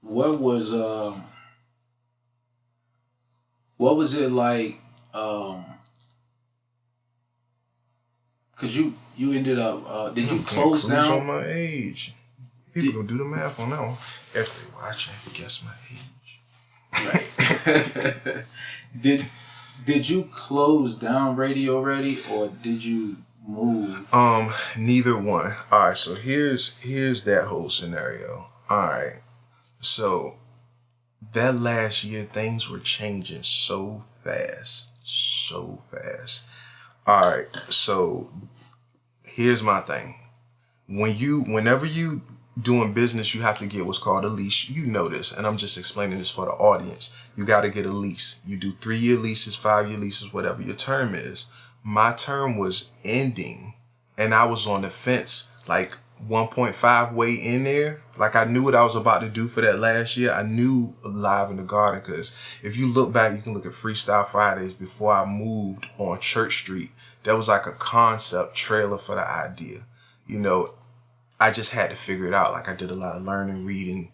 what was what was it like? Um, Cause you ended up did you Damn, can't close cruise on down? my age. People Did, gonna do the math on that one. If they watching, guess my right. did did you close down Radio Ready or did you move? age. Neither one. All right, so here's that whole scenario. All right, so that last year things were changing so fast, so fast. All right, so here's my thing. Whenever you doing business, you have to get what's called a lease. You know this, and I'm just explaining this for the audience. You got to get a lease. You do 3-year leases, 5-year leases, whatever your term is. My term was ending, and I was on the fence, like 1.5 way in there. Like I knew what I was about to do for that last year. I knew Live in the Garden, because if you look back, you can look at Freestyle Fridays before I moved on Church Street. That was like a concept trailer for the idea. You know, I just had to figure it out. Like I did a lot of learning, reading,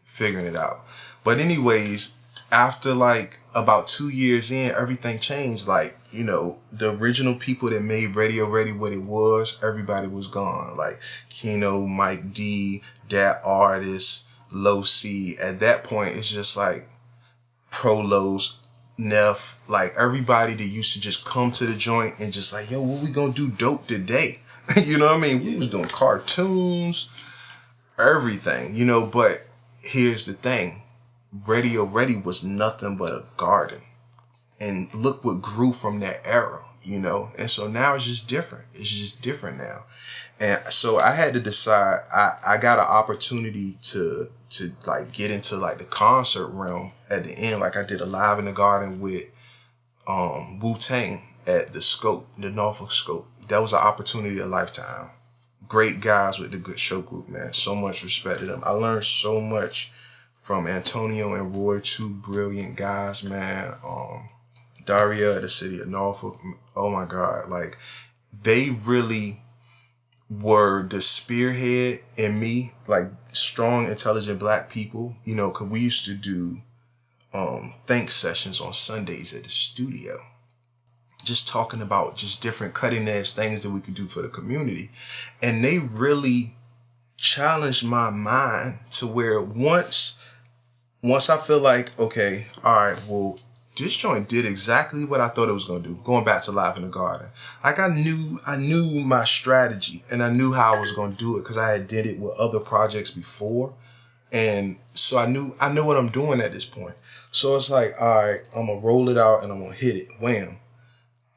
figuring it out. But anyways, after like about 2 years in, everything changed. Like, the original people that made Radio Ready what it was, everybody was gone. Like Keno, Mike D, that artist, Low C. At that point, it's just like Prolos, Neff, like everybody that used to just come to the joint and just like, yo, what we gonna do dope today? You know what I mean? We was doing cartoons, everything, but here's the thing. Radio Ready was nothing but a garden. And look what grew from that era. And so now it's just different. It's just different now. And so I had to decide, I got an opportunity to like get into like the concert realm at the end. Like I did a Live in the Garden with Wu-Tang at the Norfolk Scope. That was an opportunity of a lifetime. Great guys with the Good Show Group, man. So much respect to them. I learned so much from Antonio and Roy, two brilliant guys, man. Daria at the city of Norfolk. Oh my God. Like, they really were the spearhead in me, like strong, intelligent black people, because we used to do think sessions on Sundays at the studio, just talking about just different cutting edge things that we could do for the community. And they really challenged my mind to where once I feel like, okay, all right, well, this joint did exactly what I thought it was gonna do. Going back to Live in the Garden, like I knew my strategy and I knew how I was gonna do it because I had did it with other projects before, and so I know what I'm doing at this point. So it's like, all right, I'm gonna roll it out and I'm gonna hit it. Wham!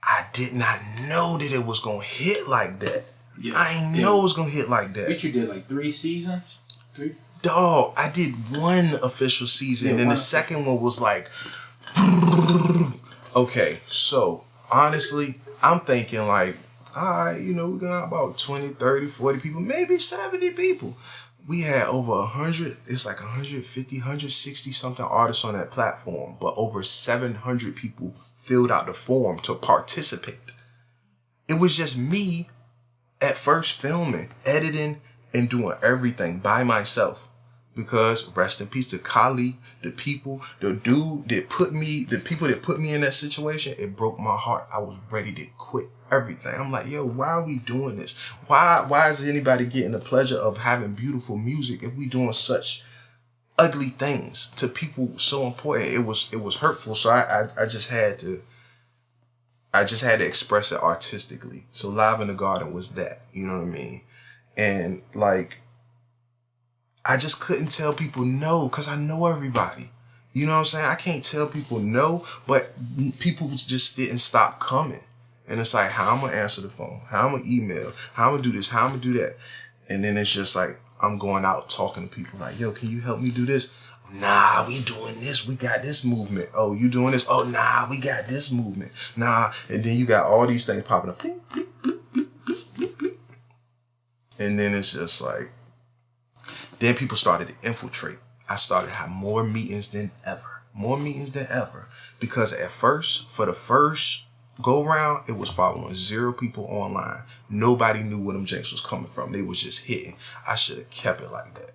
I did not know that it was gonna hit like that. Yeah, I ain't know it was gonna hit like that. But you did like 3 seasons? 3? Dog, I did one official season, and then the second one was like, okay, so honestly, I'm thinking like, all right, we got about 20, 30, 40 people, maybe 70 people. We had over 100, it's like 150, 160 something artists on that platform, but over 700 people filled out the form to participate. It was just me at first filming, editing, and doing everything by myself. Because rest in peace to Kali, the people that put me in that situation, it broke my heart. I was ready to quit everything. I'm like, yo, why are we doing this? Why is anybody getting the pleasure of having beautiful music if we doing such ugly things to people so important? It was hurtful. So I just had to express it artistically. So Live in the Garden was that, you know what I mean? And like, I just couldn't tell people no because I know everybody. You know what I'm saying? I can't tell people no, but people just didn't stop coming. And it's like, how I'm going to answer the phone, how I'm going to email, how I'm going to do this, how I'm going to do that. And then it's just like, I'm going out talking to people like, yo, can you help me do this? Nah, we doing this. We got this movement. Oh, you doing this? Oh, nah, we got this movement. Nah. And then you got all these things popping up. Bleep, bleep, bleep, bleep, bleep, bleep, bleep. And then it's just like, then people started to infiltrate. I started to have more meetings than ever. Because at first, for the first go round, it was following 0 people online. Nobody knew where them jinx was coming from. They was just hitting. I should have kept it like that.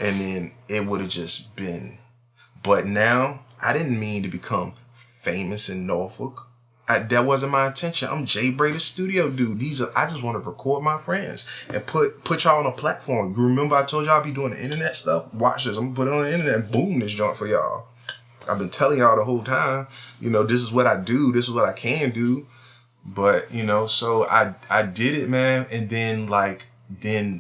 and then it would have just been. But now I didn't mean to become famous in Norfolk. That wasn't my intention. I'm Jay Bray, the studio dude. I just want to record my friends and put y'all on a platform. You remember I told y'all I'll be doing the internet stuff? Watch this. I'm gonna put it on the internet and boom this joint for y'all. I've been telling y'all the whole time, this is what I do. This is what I can do. But, so I did it, man. And then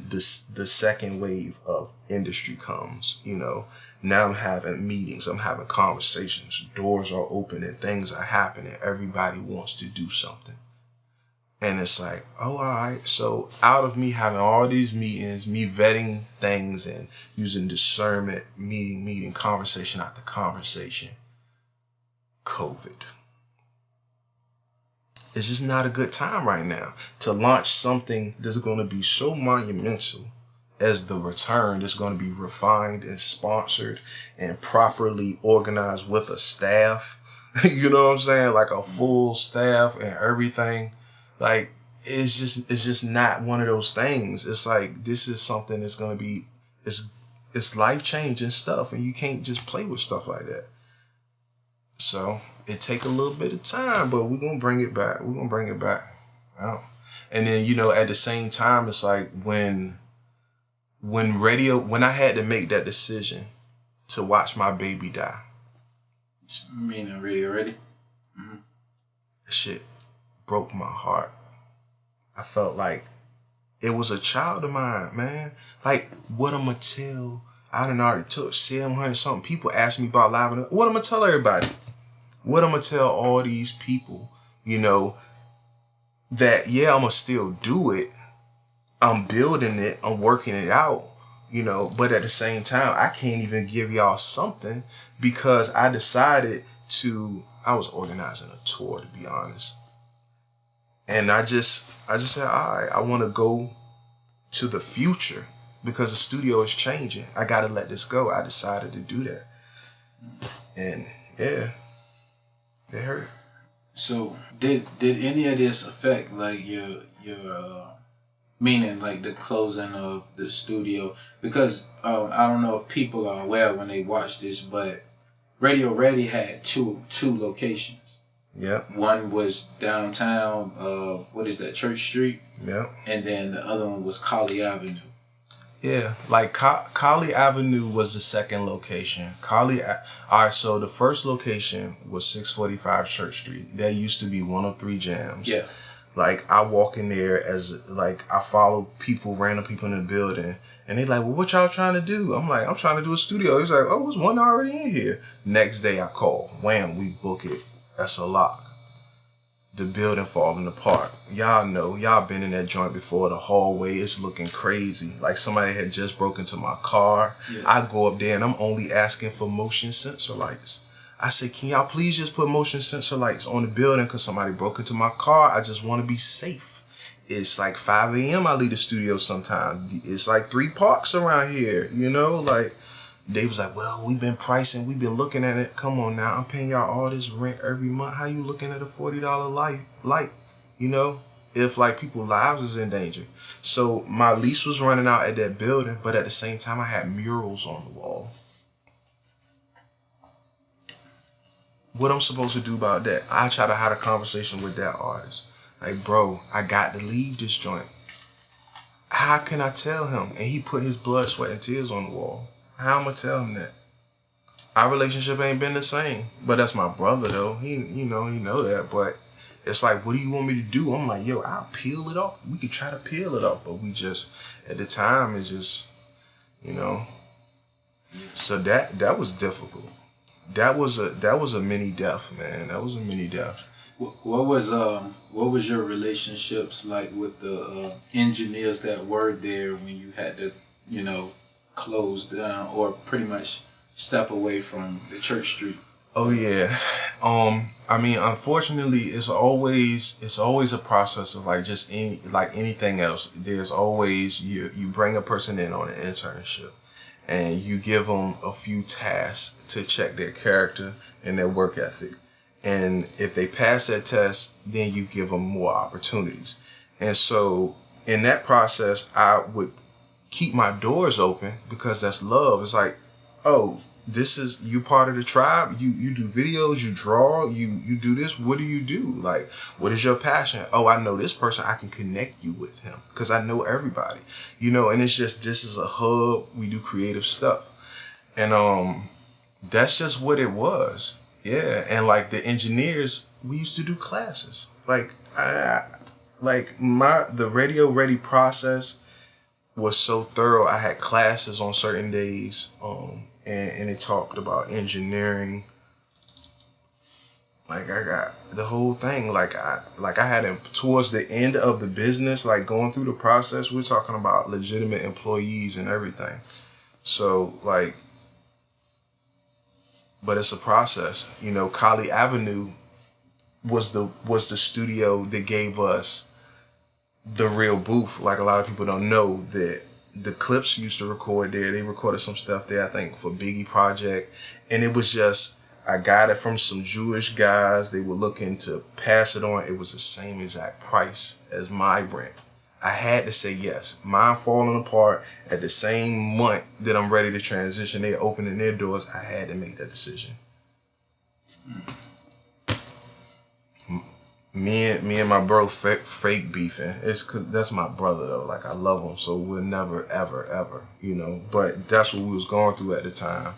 the second wave of industry comes, Now I'm having meetings, I'm having conversations, doors are open and things are happening. Everybody wants to do something. And it's like, oh, all right. So out of me having all these meetings, me vetting things and using discernment, meeting, conversation after conversation, COVID. It's just not a good time right now to launch something that's going to be so monumental as the return. That's going to be refined and sponsored and properly organized with a staff. You know what I'm saying? Like a full staff and everything. Like it's just not one of those things. It's like this is something that's going to be it's life-changing stuff, and you can't just play with stuff like that. So it take a little bit of time, but we're going to bring it back. We're going to bring it back. Wow. And then, at the same time, it's like when I had to make that decision to watch my baby die. Meaning Radio Ready? Mm-hmm. That shit broke my heart. I felt like it was a child of mine, man. Like, what I'm going to tell, I done already took 700 something. People ask me about live. What I'm going to tell everybody? What I'm going to tell all these people, that, yeah, I'm going to still do it. I'm building it. I'm working it out, but at the same time, I can't even give y'all something because I decided I was organizing a tour, to be honest. And I just said, all right, I want to go to the future because the studio is changing. I got to let this go. I decided to do that. And yeah, it hurt. So did any of this affect like your meaning like the closing of the studio? Because I don't know if people are aware when they watch this, but Radio Ready had two locations. Yeah. One was downtown, what is that, Church Street? Yeah. And then the other one was Colley Avenue. Yeah, like Colley Avenue was the second location. All right, so the first location was 645 Church Street. That used to be 103 Jams. Yeah. Like, I walk in there I follow random people in the building, and they like, well, what y'all trying to do? I'm like, I'm trying to do a studio. He's like, oh, there's one already in here. Next day I call, wham, we book it. That's a lock. The building falling apart. Y'all know, y'all been in that joint before. The hallway is looking crazy. Like somebody had just broken into my car. Yeah. I go up there and I'm only asking for motion sensor lights. I say, can y'all please just put motion sensor lights on the building because somebody broke into my car. I just want to be safe. It's like 5 a.m. I leave the studio sometimes. It's like 3 parks around here, like. They was like, well, we've been pricing, we've been looking at it. Come on now, I'm paying y'all all this rent every month. How you looking at a $40 light, if like people's lives is in danger? So my lease was running out at that building, but at the same time, I had murals on the wall. What I'm supposed to do about that? I try to have a conversation with that artist. Like, bro, I got to leave this joint. How can I tell him? And he put his blood, sweat, and tears on the wall. How am I tell him that? Our relationship ain't been the same. But that's my brother, though. He know that. But it's like, what do you want me to do? I'm like, yo, I'll peel it off. We could try to peel it off. But we just, at the time, it's just, So that was difficult. That was a mini death, man. That was a mini death. What was your relationships like with the engineers that were there when you had to, close down or pretty much step away from the Church Street? Oh yeah. Unfortunately, it's always a process of anything else. There's always you bring a person in on an internship and you give them a few tasks to check their character and their work ethic. And if they pass that test, then you give them more opportunities. And so in that process, I would keep my doors open because that's love. It's like, oh, this is you part of the tribe. You do videos, you draw, you do this. What do you do? Like, what is your passion? Oh, I know this person. I can connect you with him because I know everybody. And it's just this is a hub. We do creative stuff, and that's just what it was. Yeah, and like the engineers, we used to do classes. Like the radio ready process was so thorough. I had classes on certain days, and it talked about engineering. Like I got the whole thing. Like I had him towards the end of the business, like going through the process. We're talking about legitimate employees and everything. So like, but it's a process. Kali Avenue was the studio that gave us the real booth. Like a lot of people don't know that the Clips used to record there. They recorded some stuff there, I think, for Biggie Project. And it was just, I got it from some Jewish guys. They were looking to pass it on. It was the same exact price as my rent. I had to say yes. Mine falling apart at the same month that I'm ready to transition. They're opening their doors. I had to make that decision. Me and my bro fake beefing. It's 'cause that's my brother though. Like I love him, so we'll never ever. But that's what we was going through at the time,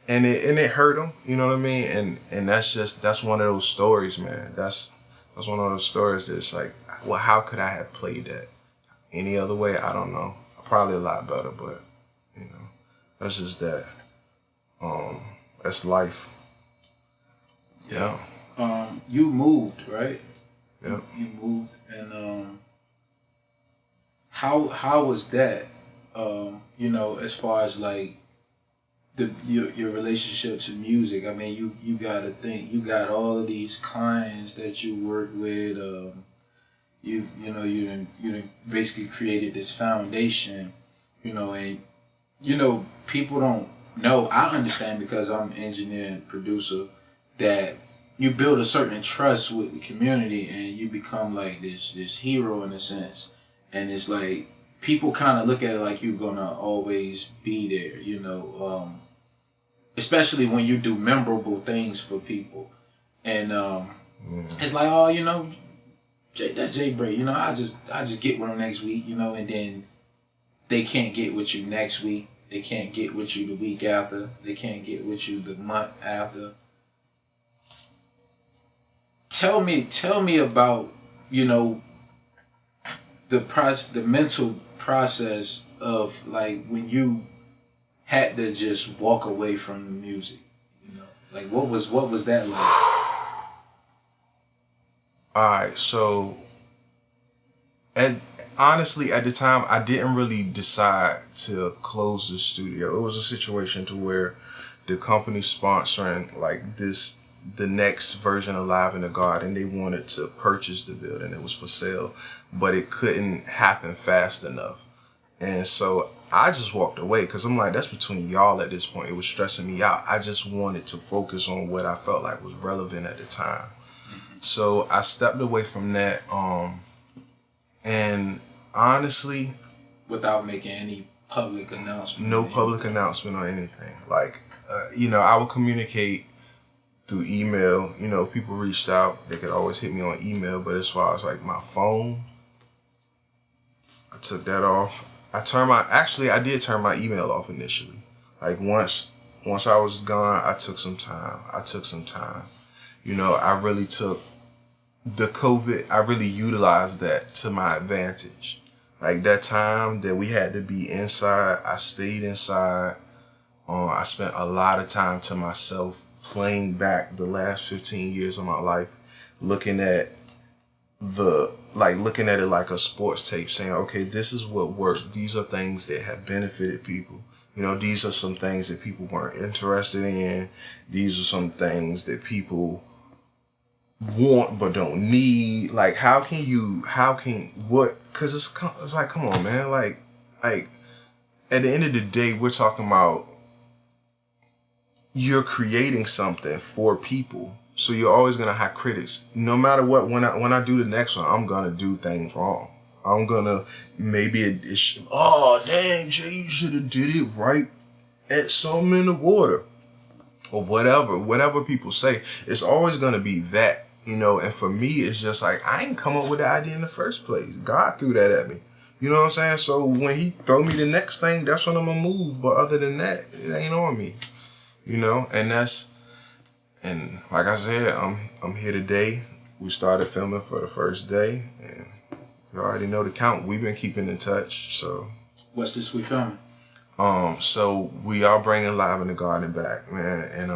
and it hurt him. You know what I mean? And that's one of those stories, man. That's one of those stories that's like, well, how could I have played that any other way? I don't know. Probably a lot better, but that's just that. That's life. Yeah. You moved, right? Yep. You moved, and how was that? As far as like your relationship to music. I mean, you got to think you got all of these clients that you work with. You done basically created this foundation. And people don't know. I understand because I'm an engineer and producer that you build a certain trust with the community and you become like this hero in a sense. And it's like people kind of look at it like you're gonna always be there, especially when you do memorable things for people. And it's like, oh, that's Jay Bray, I just get with him next week, and then they can't get with you next week. They can't get with you the week after. They can't get with you the month after. Tell me about, the mental process of like when you had to just walk away from the music. Like what was that like? Alright, so honestly at the time I didn't really decide to close the studio. It was a situation to where the company sponsoring like the next version of Live in the Garden, they wanted to purchase the building. It was for sale, but it couldn't happen fast enough. And so I just walked away because I'm like, that's between y'all at this point. It was stressing me out. I just wanted to focus on what I felt like was relevant at the time. So I stepped away from that. And honestly, without making any public announcement. No public announcement or anything. Like, I would communicate through email. People reached out. They could always hit me on email. But as far as like my phone, I took that off. I did turn my email off initially. Like once I was gone, I took some time. I really took the COVID, I really utilized that to my advantage. Like that time that we had to be inside, I stayed inside. I spent a lot of time to myself playing back the last 15 years of my life, looking at it like a sports tape, saying, okay, this is what worked. These are things that have benefited people. These are some things that people weren't interested in. These are some things that people want but don't need. Like, because it's like, come on, man. Like at the end of the day, we're talking about you're creating something for people. So you're always gonna have critics. No matter what, when I do the next one, I'm gonna do things wrong. I'm gonna maybe oh dang Jay, you should have did it right at some in the water or whatever people say. It's always gonna be that, you know. And for me, it's just like I ain't come up with the idea in the first place. God threw that at me. You know what I'm saying? So when he throw me the next thing, that's when I'm gonna move. But other than that, it ain't on me. You know, and like I said, I'm here today. We started filming for the first day, and you already know the count. We've been keeping in touch. So what's this we filming? So we are bringing Live in the Garden back, man, and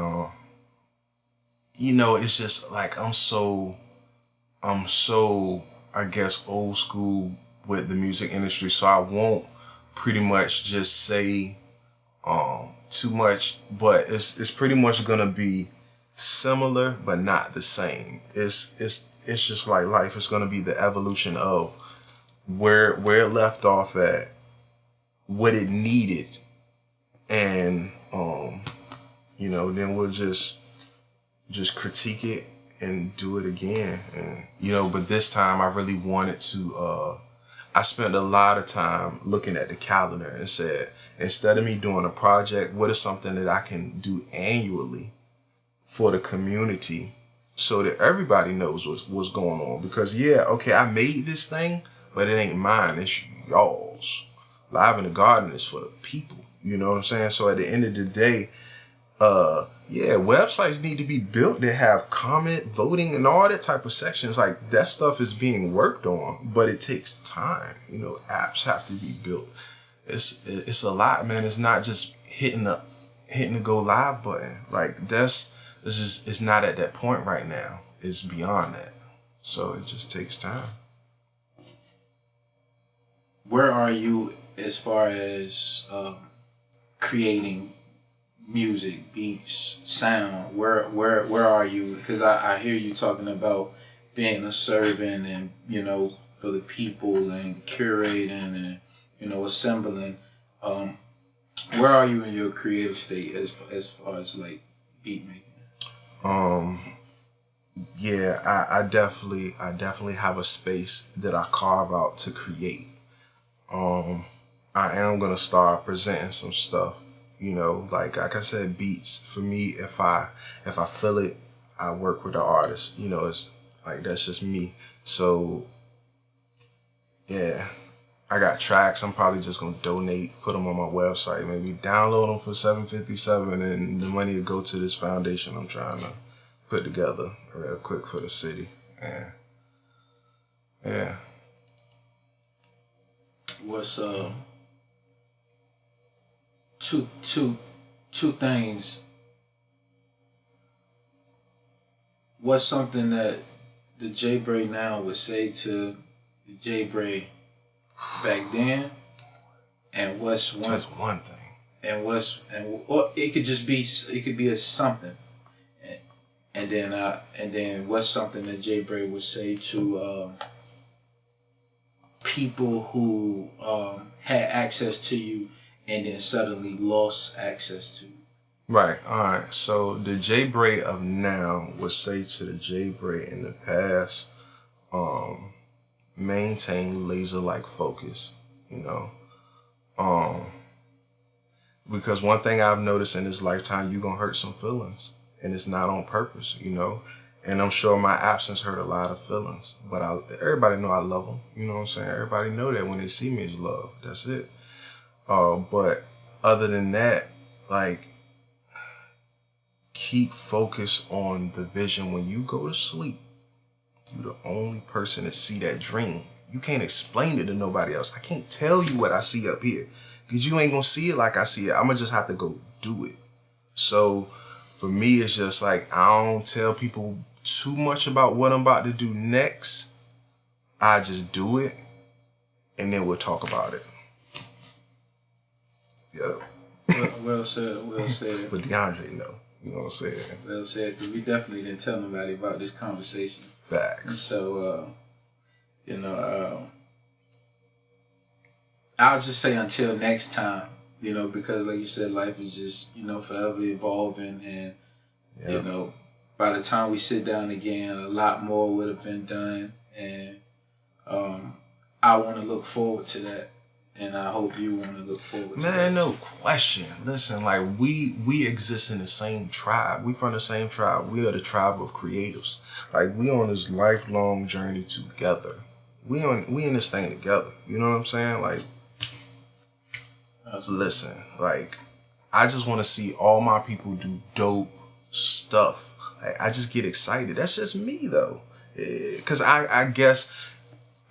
you know, it's just like I'm so I guess old school with the music industry, so I won't pretty much just say too much, but it's pretty much gonna be similar but not the same. It's just like life. It's gonna be the evolution of where it left off at, what it needed, and you know, then we'll just critique it and do it again. And you know, but this time I really wanted to I spent a lot of time looking at the calendar and said, instead of me doing a project, what is something that I can do annually for the community so that everybody knows what's going on? Because yeah, okay, I made this thing, but it ain't mine, it's y'all's. Live in the Garden is for the people, you know what I'm saying? So at the end of the day, yeah, websites need to be built that have comment, voting, and all that type of sections. Like that stuff is being worked on, but it takes time. You know, apps have to be built. It's a lot, man. It's not just hitting the go live button. Like it's not at that point right now. It's beyond that. So it just takes time. Where are you as far as creating music, beats, sound? Where are you? Because I hear you talking about being a servant and, you know, for the people and curating and, you know, assembling. Where are you in your creative state as far as like beat making? Yeah, I definitely have a space that I carve out to create. I am gonna start presenting some stuff. You know, like I said, beats for me. If I feel it, I work with the artist. You know, it's like that's just me. So yeah, I got tracks. I'm probably just gonna donate, put them on my website, maybe download them for $7.57, and the money will go to this foundation I'm trying to put together real quick for the city. And yeah. What's two things. What's something that the J Bray now would say to the J Bray back then, and what's one just one thing, or it could be a something, and then what's something that J Bray would say to people who had access to you and then suddenly lost access to you. Right, alright. So the J Bray of now would say to the J Bray in the past, maintain laser-like focus, you know. Because one thing I've noticed in this lifetime, you're gonna hurt some feelings. And it's not on purpose, you know. And I'm sure my absence hurt a lot of feelings. But everybody know I love them. You know what I'm saying? Everybody know that when they see me it's love. That's it. But other than that, like, keep focused on the vision. When you go to sleep, you're the only person that see that dream. You can't explain it to nobody else. I can't tell you what I see up here, because you ain't gonna see it like I see it. I'm gonna just have to go do it. So for me, it's just like, I don't tell people too much about what I'm about to do next. I just do it, and then we'll talk about it. Yeah. Well said. But DeAndre, no. You know what I'm saying? Well said, because we definitely didn't tell nobody about this conversation. Facts. So, you know, I'll just say until next time, you know, because like you said, life is just, you know, forever evolving, and, you know, by the time we sit down again, a lot more would have been done, and I want to look forward to that, and I hope you want to look forward to that. Man, no too. question. Listen, like we exist in the same tribe. We from the same tribe. We are the tribe of creatives. Like we on this lifelong journey together. We in this thing together. You know what I'm saying? Like, listen, like I just want to see all my people do dope stuff. Like, I just get excited. That's just me though, because I guess.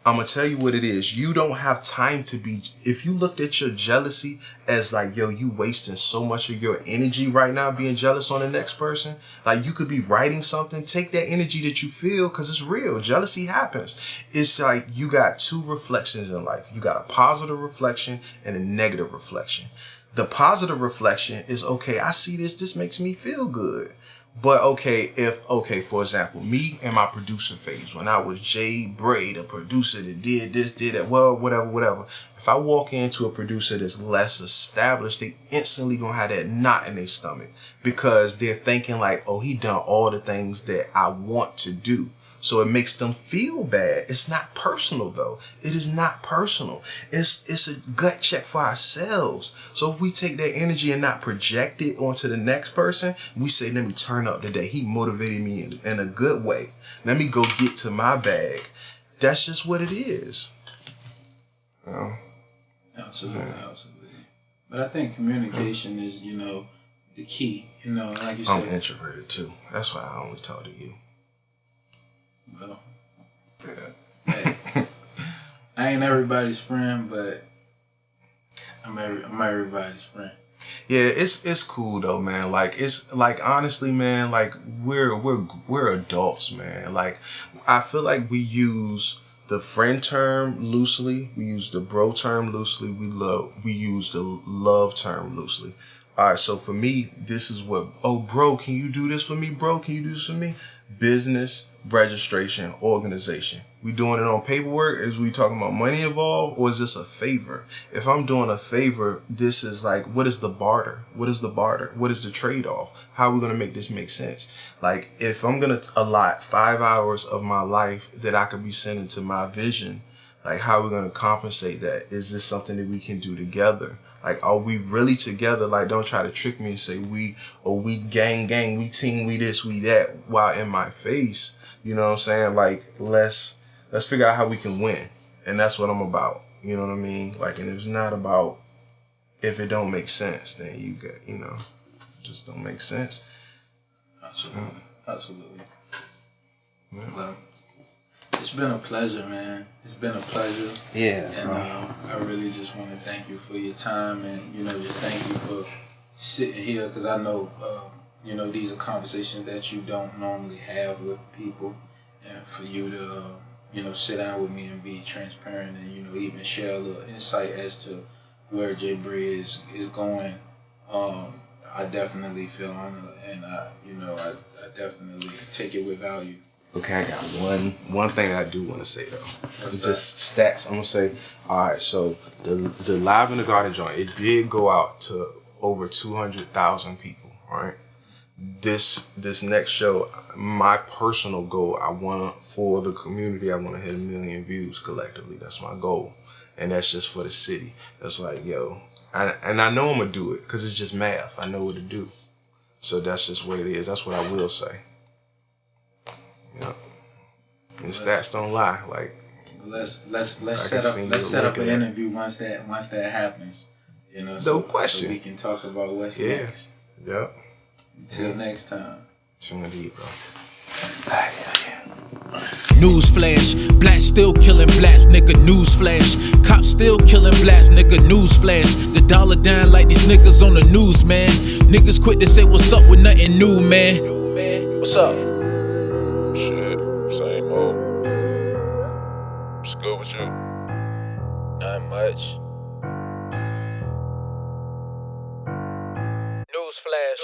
I'm going to tell you what it is. You don't have time to be, if you looked at your jealousy as like, yo, you wasting so much of your energy right now being jealous on the next person. Like you could be writing something, take that energy that you feel because it's real. Jealousy happens. It's like you got two reflections in life. You got a positive reflection and a negative reflection. The positive reflection is, okay, I see this makes me feel good. But okay, for example, me and my producer phase, when I was Jay Bray, the producer that did this, did that, well, whatever. If I walk into a producer that's less established, they instantly gonna have that knot in their stomach because they're thinking like, oh, he done all the things that I want to do. So it makes them feel bad. It's not personal though. It is not personal. It's a gut check for ourselves. So if we take that energy and not project it onto the next person, we say, let me turn up today. He motivated me in a good way. Let me go get to my bag. That's just what it is. You know? Absolutely. But I think communication is, the key. Like you said. I'm introverted too. That's why I only talk to you. Well, hey, I ain't everybody's friend, but I'm everybody's friend. Yeah, it's cool though, man. Like it's like honestly, man. Like we're adults, man. Like I feel like we use the friend term loosely. We use the bro term loosely. We use the love term loosely. All right, so for me, this is what. Oh, bro, can you do this for me, bro? Can you do this for me? Business, registration, organization. We doing it on paperwork? Is we talking about money involved, or is this a favor? If I'm doing a favor, this is like, what is the barter? What is the barter? What is the trade-off? How are we gonna make this make sense? Like, if I'm gonna allot 5 hours of my life that I could be sending to my vision, like, how are we gonna compensate that? Is this something that we can do together? Like, are we really together? Like, don't try to trick me and say we gang, we team, we this, we that, while in my face. You know what I'm saying? Like, let's figure out how we can win. And that's what I'm about. You know what I mean? Like, and it's not about if it don't make sense, then you get, it just don't make sense. Absolutely. Yeah. Well, it's been a pleasure, man. It's been a pleasure. Yeah. And I really just want to thank you for your time and, just thank you for sitting here because I know, these are conversations that you don't normally have with people. And for you to, sit down with me and be transparent and, even share a little insight as to where Jay Bray is going, I definitely feel honored and, I definitely take it with value. Okay, I got one thing that I do want to say though. It's just stats. I'm gonna say, all right. So the Live in the Garden joint, it did go out to over 200,000 people. Right. This next show, my personal goal, for the community, I want to hit 1 million views collectively. That's my goal, and that's just for the city. That's like, and I know I'm gonna do it because it's just math. I know what to do. So that's just what it is. That's what I will say. Yeah, and stats don't lie. Like, let's set up an interview once that happens. No question. So we can talk about what's next. Yep. Until next time. Indeed, bro. Newsflash, blacks still killing blacks, nigga. Newsflash, cops still killing blacks, nigga. Newsflash, the dollar down like these niggas on the news, man. Niggas quick to say what's up with nothing new, man. What's up? Shit, same old. What's good with you? Not much. Newsflash.